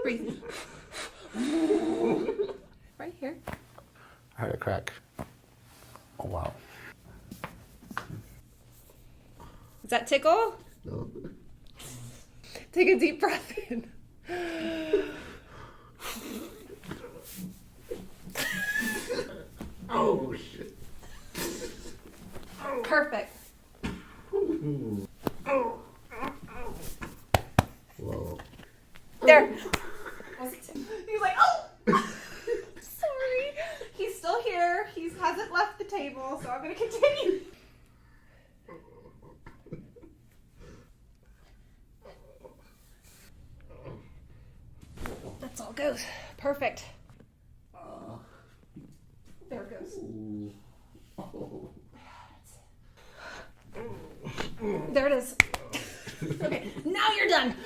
Breathe. Right here. I heard a crack. Oh, wow. Does that tickle? No. Take a deep breath in. Oh, shit. Perfect. Whoa. There. He's like, oh! Sorry. He's still here. He hasn't left the table, so I'm going to continue. That's all goes. Perfect. There it goes. There it is. Okay, now you're done.